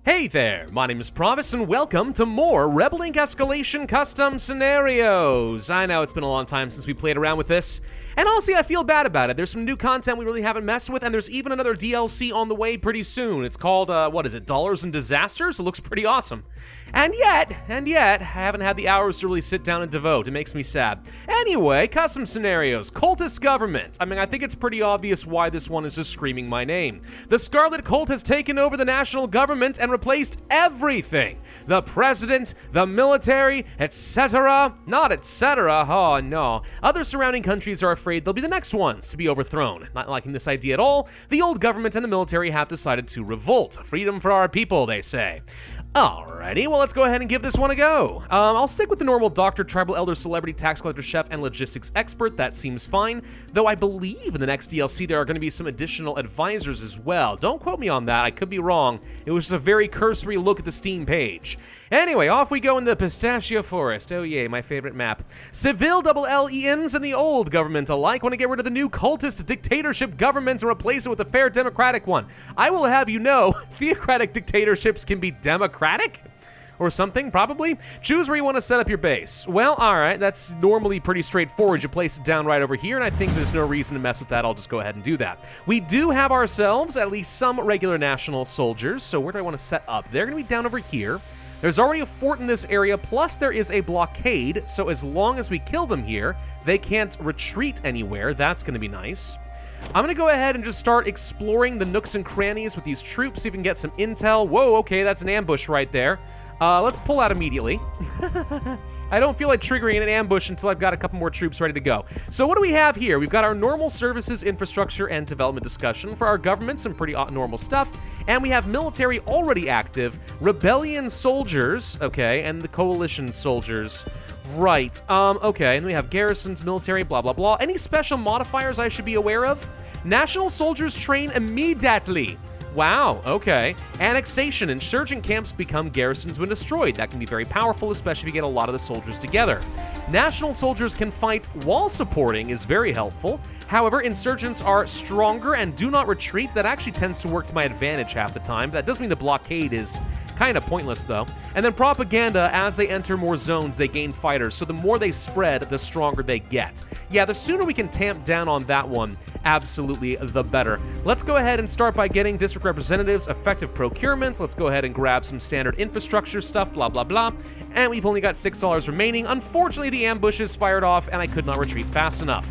Hey there, my name is Pravus and welcome to more Rebel Inc. Escalation Custom Scenarios. I know it's been a long time since we played around with this, and honestly I feel bad about it. There's some new content we really haven't messed with, and there's even another DLC on the way pretty soon. It's called, Dollars and Disasters? It looks pretty awesome. And yet, I haven't had the hours to really sit down and devote. It makes me sad. Anyway, Custom Scenarios, Cultist Government. I think it's pretty obvious why this one is just screaming my name. The Scarlet Cult has taken over the national government and replaced everything. The president, the military, etc. Not etc. Oh no. Other surrounding countries are afraid they'll be the next ones to be overthrown. Not liking this idea at all, the old government and the military have decided to revolt. Freedom for our people, they say. Alrighty, well let's go ahead and give this one a go. I'll stick with the normal doctor, tribal elder, celebrity, tax collector, chef, and logistics expert. That seems fine, though I believe in the next DLC there are going to be some additional advisors as well. Don't quote me on that, I could be wrong. It was just a very cursory look at the Steam page. Anyway, off we go in the Pistachio Forest. Oh yay, my favorite map. Civil double-L-E-Ns and the old government alike want to get rid of the new cultist dictatorship government and replace it with a fair democratic one. I will have you know, theocratic dictatorships can be democratic? Or something, probably. Choose where you want to set up your base. Well, alright, that's normally pretty straightforward. You place it down right over here, and I think there's no reason to mess with that. I'll just go ahead and do that. We do have ourselves at least some regular national soldiers, so where do I want to set up? They're going to be down over here. There's already a fort in this area, plus there is a blockade, so as long as we kill them here, they can't retreat anywhere. That's going to be nice. I'm going to go ahead and just start exploring the nooks and crannies with these troops, see if we can get some intel. Whoa, okay, that's an ambush right there. Let's pull out immediately. I don't feel like triggering an ambush until I've got a couple more troops ready to go. So what do we have here? We've got our normal services, infrastructure, and development discussion. For our government, some pretty normal stuff. And we have military already active, rebellion soldiers, okay, and the coalition soldiers. Right, okay, and we have garrisons, military, blah, blah, blah. Any special modifiers I should be aware of? National soldiers train immediately. Wow, okay. Annexation. Insurgent camps become garrisons when destroyed. That can be very powerful, especially if you get a lot of the soldiers together. National soldiers can fight while supporting is very helpful. However, insurgents are stronger and do not retreat. That actually tends to work to my advantage half the time. That does mean the blockade is kind of pointless, though. And then propaganda, as they enter more zones, they gain fighters. So the more they spread, the stronger they get. Yeah, the sooner we can tamp down on that one, absolutely the better. Let's go ahead and start by getting district representatives, effective procurements. Let's go ahead and grab some standard infrastructure stuff, blah, blah, blah. And we've only got $6 remaining. Unfortunately, the ambush is fired off, and I could not retreat fast enough.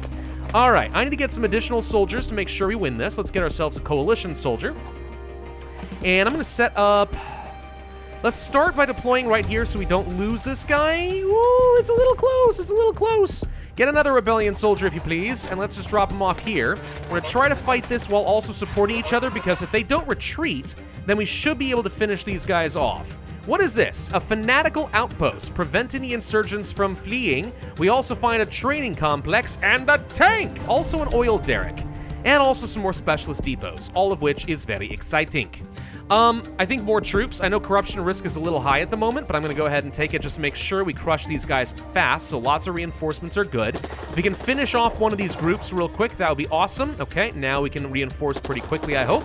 All right, I need to get some additional soldiers to make sure we win this. Let's get ourselves a coalition soldier. And I'm going to set up... Let's start by deploying right here so we don't lose this guy. Ooh, it's a little close, it's a little close. Get another rebellion soldier, if you please, and let's just drop him off here. We're going to try to fight this while also supporting each other, because if they don't retreat, then we should be able to finish these guys off. What is this? A fanatical outpost, preventing the insurgents from fleeing. We also find a training complex and a tank, also an oil derrick, and also some more specialist depots, all of which is very exciting. I think more troops. I know corruption risk is a little high at the moment, but I'm going to go ahead and take it just to make sure we crush these guys fast, so lots of reinforcements are good. If we can finish off one of these groups real quick, that would be awesome. Okay, now we can reinforce pretty quickly, I hope.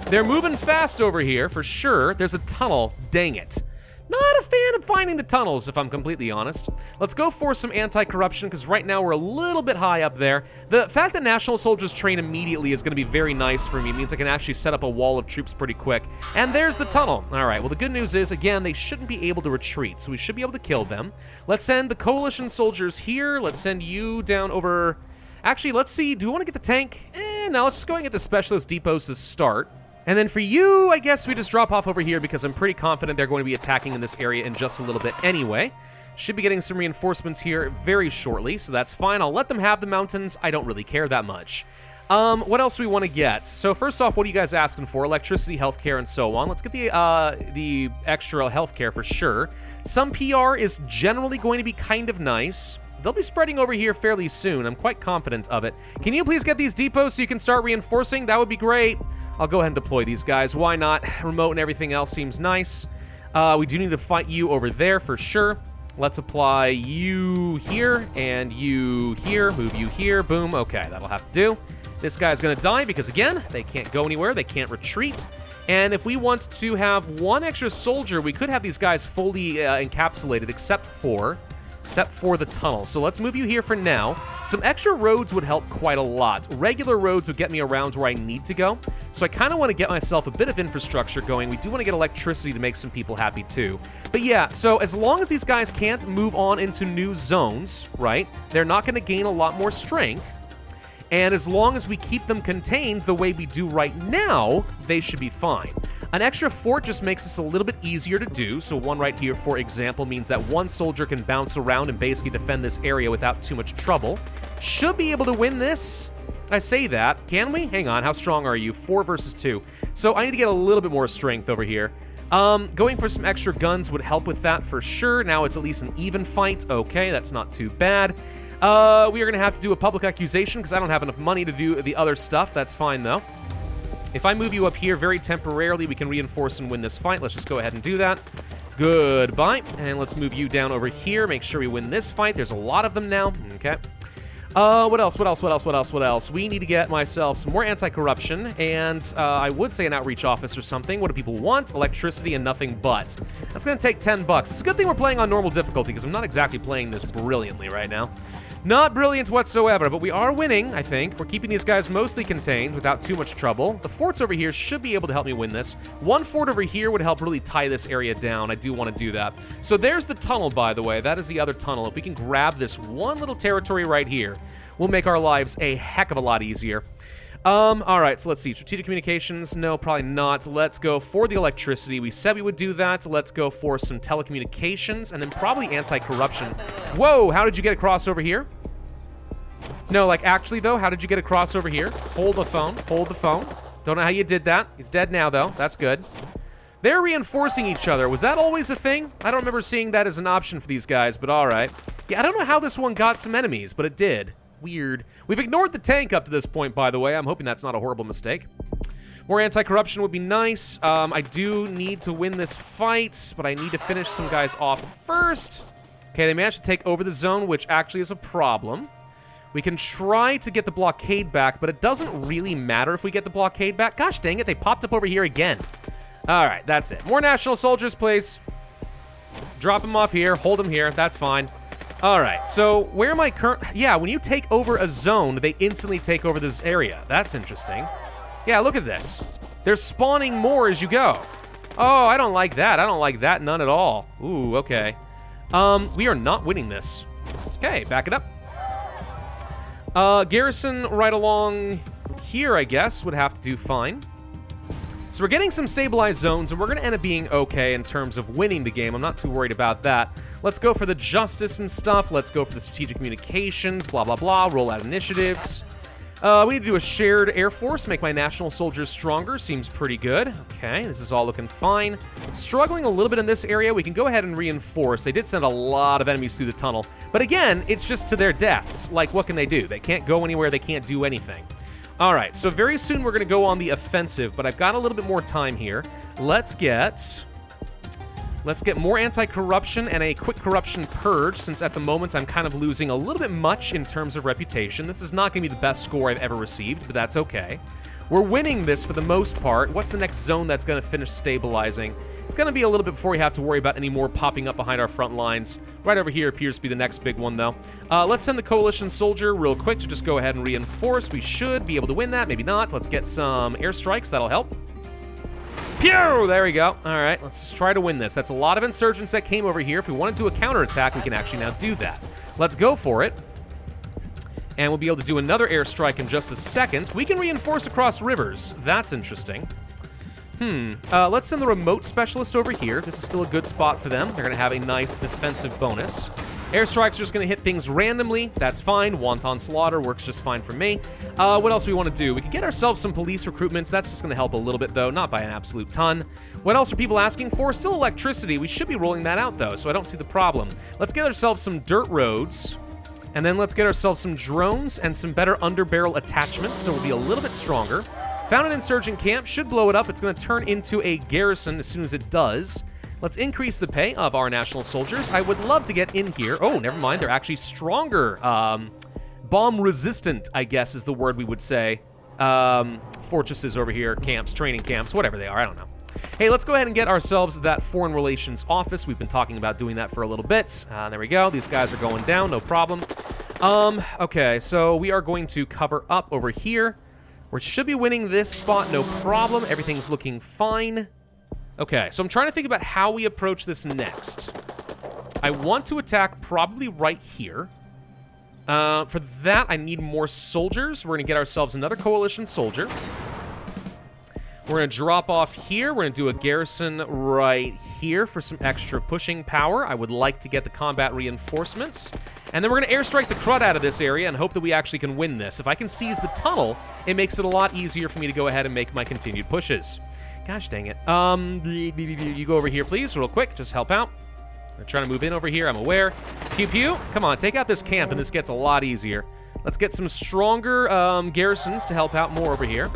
They're moving fast over here, for sure. There's a tunnel. Dang it. Not a fan of finding the tunnels, if I'm completely honest. Let's go for some anti-corruption, because right now we're a little bit high up there. The fact that national soldiers train immediately is going to be very nice for me. It means I can actually set up a wall of troops pretty quick. And there's the tunnel. All right, well, the good news is, again, they shouldn't be able to retreat, so we should be able to kill them. Let's send the coalition soldiers here. Let's send you down over... Actually, let's see. Do we want to get the tank? No, let's just go and get the specialist depots to start. And then for you, I guess we just drop off over here because I'm pretty confident they're going to be attacking in this area in just a little bit anyway. Should be getting some reinforcements here very shortly, so that's fine. I'll let them have the mountains. I don't really care that much. What else do we want to get? So first off, what are you guys asking for? Electricity, healthcare, and so on. Let's get the extra healthcare for sure. Some PR is generally going to be kind of nice. They'll be spreading over here fairly soon. I'm quite confident of it. Can you please get these depots so you can start reinforcing? That would be great. I'll go ahead and deploy these guys. Why not? Remote and everything else seems nice. We do need to fight you over there for sure. Let's apply you here and you here. Move you here. Boom. Okay, that'll have to do. This guy's going to die because, again, they can't go anywhere. They can't retreat. And if we want to have one extra soldier, we could have these guys fully encapsulated except for the tunnel. So let's move you here for now. Some extra roads would help quite a lot. Regular roads would get me around where I need to go. So I kind of want to get myself a bit of infrastructure going. We do want to get electricity to make some people happy too. But yeah, so as long as these guys can't move on into new zones, right, they're not going to gain a lot more strength. And as long as we keep them contained the way we do right now, they should be fine. An extra fort just makes this a little bit easier to do. So one right here, for example, means that one soldier can bounce around and basically defend this area without too much trouble. Should be able to win this. I say that. Can we? Hang on. How strong are you? 4 versus 2. So I need to get a little bit more strength over here. Going for some extra guns would help with that for sure. Now it's at least an even fight. Okay, that's not too bad. We are going to have to do a public accusation because I don't have enough money to do the other stuff. That's fine, though. If I move you up here very temporarily, we can reinforce and win this fight. Let's just go ahead and do that. Goodbye. And let's move you down over here. Make sure we win this fight. There's a lot of them now. Okay. What else? We need to get myself some more anti-corruption, and I would say an outreach office or something. What do people want? Electricity and nothing but. That's going to take $10. It's a good thing we're playing on normal difficulty, because I'm not exactly playing this brilliantly right now. Not brilliant whatsoever, but we are winning, I think. We're keeping these guys mostly contained without too much trouble. The forts over here should be able to help me win this. One fort over here would help really tie this area down. I do want to do that. So there's the tunnel, by the way. That is the other tunnel. If we can grab this one little territory right here, we'll make our lives a heck of a lot easier. All right, so let's see. Strategic communications, no, probably not. Let's go for the electricity. We said we would do that. Let's go for some telecommunications, and then probably anti-corruption. Whoa, how did you get across over here? No, like, actually, though, how did you get across over here? Hold the phone. Hold the phone. Don't know how you did that. He's dead now, though. That's good. They're reinforcing each other. Was that always a thing? I don't remember seeing that as an option for these guys, but all right. Yeah, I don't know how this one got some enemies, but it did. Weird. We've ignored the tank up to this point, by the way. I'm hoping that's not a horrible mistake. More anti-corruption would be nice. I do need to win this fight, but I need to finish some guys off first. Okay, they managed to take over the zone, which actually is a problem. We can try to get the blockade back, but it doesn't really matter if we get the blockade back. Gosh dang it, they popped up over here again. All right, that's it. More national soldiers, please. Drop them off here. Hold them here. That's fine. All right, so where am I current? Yeah, when you take over a zone, they instantly take over this area. That's interesting. Yeah, look at this. They're spawning more as you go. Oh, I don't like that. I don't like that none at all. Ooh, okay. We are not winning this. Okay, back it up. Garrison right along here, I guess, would have to do fine. So we're getting some stabilized zones, and we're going to end up being okay in terms of winning the game. I'm not too worried about that. Let's go for the justice and stuff. Let's go for the strategic communications, blah, blah, blah. Roll out initiatives. We need to do a shared air force, make my national soldiers stronger. Seems pretty good. Okay, this is all looking fine. Struggling a little bit in this area. We can go ahead and reinforce. They did send a lot of enemies through the tunnel. But again, it's just to their deaths. Like, what can they do? They can't go anywhere. They can't do anything. All right, so very soon we're going to go on the offensive, but I've got a little bit more time here. Let's get more anti-corruption and a quick corruption purge, since at the moment I'm kind of losing a little bit much in terms of reputation. This is not going to be the best score I've ever received, but that's okay. We're winning this for the most part. What's the next zone that's going to finish stabilizing? It's going to be a little bit before we have to worry about any more popping up behind our front lines. Right over here appears to be the next big one, though. Let's send the coalition soldier real quick to just go ahead and reinforce. We should be able to win that. Maybe not. Let's get some airstrikes. That'll help. Pew! There we go. All right, let's just try to win this. That's a lot of insurgents that came over here. If we want to do a counterattack, we can actually now do that. Let's go for it. And we'll be able to do another airstrike in just a second. We can reinforce across rivers. That's interesting. Let's send the remote specialist over here. This is still a good spot for them. They're going to have a nice defensive bonus. Airstrikes are just going to hit things randomly. That's fine. Wanton slaughter works just fine for me. What else do we want to do? We can get ourselves some police recruitments. That's just going to help a little bit, though. Not by an absolute ton. What else are people asking for? Still electricity. We should be rolling that out, though, so I don't see the problem. Let's get ourselves some dirt roads. And then let's get ourselves some drones and some better underbarrel attachments, so we'll be a little bit stronger. Found an insurgent camp. Should blow it up. It's going to turn into a garrison as soon as it does. Let's increase the pay of our national soldiers. I would love to get in here. Oh, never mind. They're actually stronger. Bomb resistant, I guess, is the word we would say. fortresses over here, camps, training camps, whatever they are, I don't know. Hey, let's go ahead and get ourselves that Foreign Relations office. We've been talking about doing that for a little bit. There we go. These guys are going down, no problem. Okay, so we are going to cover up over here. We should be winning this spot, no problem. Everything's looking fine. Okay, so I'm trying to think about how we approach this next. I want to attack probably right here. For that, I need more soldiers. We're going to get ourselves another coalition soldier. We're going to drop off here. We're going to do a garrison right here for some extra pushing power. I would like to get the combat reinforcements. And then we're going to airstrike the crud out of this area and hope that we actually can win this. If I can seize the tunnel, it makes it a lot easier for me to go ahead and make my continued pushes. Gosh dang it. You go over here, please, real quick. Just help out. I'm trying to move in over here. I'm aware. Pew pew. Come on, take out this camp, and this gets a lot easier. Let's get some stronger garrisons to help out more over here.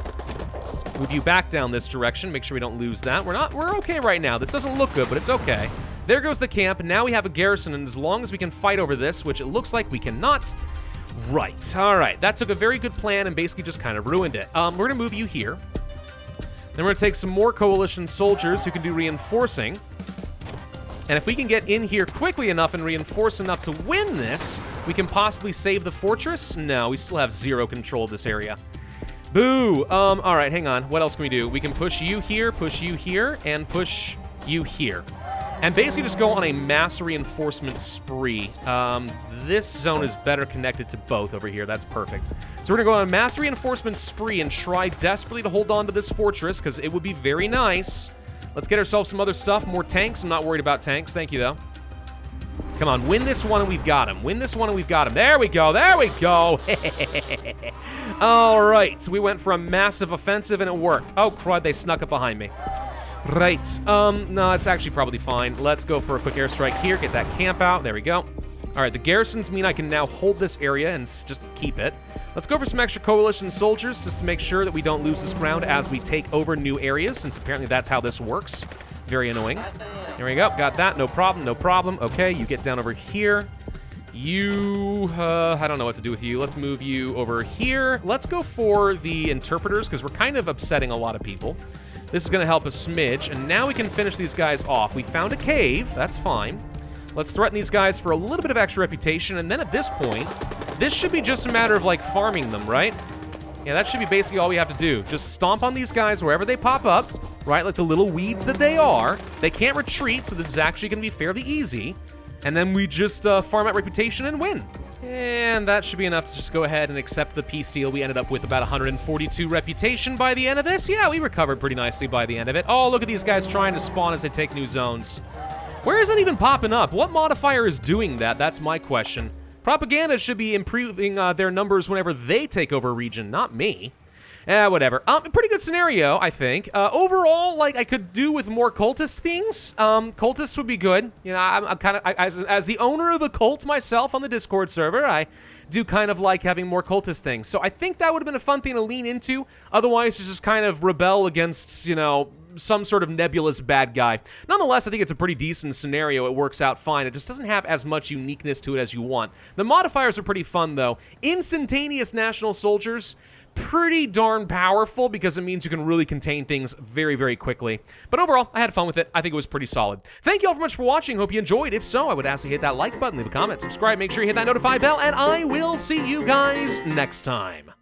Move you back down this direction. Make sure we don't lose that. We're okay right now. This doesn't look good, but it's okay. There goes the camp. Now we have a garrison, and as long as we can fight over this, which it looks like we cannot. Right. All right. That took a very good plan and basically just kind of ruined it. We're going to move you here. Then we're going to take some more coalition soldiers who can do reinforcing. And if we can get in here quickly enough and reinforce enough to win this, we can possibly save the fortress. No, we still have zero control of this area. Boo! All right, hang on. What else can we do? We can push you here, and push you here. And basically just go on a mass reinforcement spree. This zone is better connected to both over here. That's perfect. So we're going to go on a mass reinforcement spree and try desperately to hold on to this fortress, because it would be very nice. Let's get ourselves some other stuff. More tanks. I'm not worried about tanks. Thank you, though. Come on, win this one and we've got him. Win this one and we've got him. There we go. There we go. All right. So we went for a massive offensive and it worked. Oh, crud. They snuck up behind me. Right. No, it's actually probably fine. Let's go for a quick airstrike here. Get that camp out. There we go. All right. The garrisons mean I can now hold this area and just keep it. Let's go for some extra coalition soldiers just to make sure that we don't lose this ground as we take over new areas, since apparently that's how this works. Very annoying. There we go. Got that. No problem. No problem. Okay, you get down over here. You, I don't know what to do with you. Let's move you over here. Let's go for the interpreters, because we're kind of upsetting a lot of people. This is going to help a smidge, and now we can finish these guys off. We found a cave. That's fine. Let's threaten these guys for a little bit of extra reputation, and then at this point, this should be just a matter of, like, farming them, right? Yeah, that should be basically all we have to do. Just stomp on these guys wherever they pop up, right? Like the little weeds that they are. They can't retreat, so this is actually going to be fairly easy. And then we just farm out reputation and win. And that should be enough to just go ahead and accept the peace deal. We ended up with about 142 reputation by the end of this. Yeah, we recovered pretty nicely by the end of it. Oh, look at these guys trying to spawn as they take new zones. Where is it even popping up? What modifier is doing that? That's my question. Propaganda should be improving their numbers whenever they take over a region, not me. Whatever. Pretty good scenario, I think. Overall, like, I could do with more cultist things. Cultists would be good. You know, I'm kind of, as the owner of a cult myself on the Discord server, I do kind of like having more cultist things. So I think that would have been a fun thing to lean into. Otherwise, to just kind of rebel against, you know, some sort of nebulous bad guy. Nonetheless, I think it's a pretty decent scenario. It works out fine. It just doesn't have as much uniqueness to it as you want. The modifiers are pretty fun, though. Instantaneous national soldiers, pretty darn powerful because it means you can really contain things very, very quickly. But overall, I had fun with it. I think it was pretty solid. Thank you all very much for watching. Hope you enjoyed. If so, I would ask you to hit that like button, leave a comment, subscribe, make sure you hit that notify bell, and I will see you guys next time.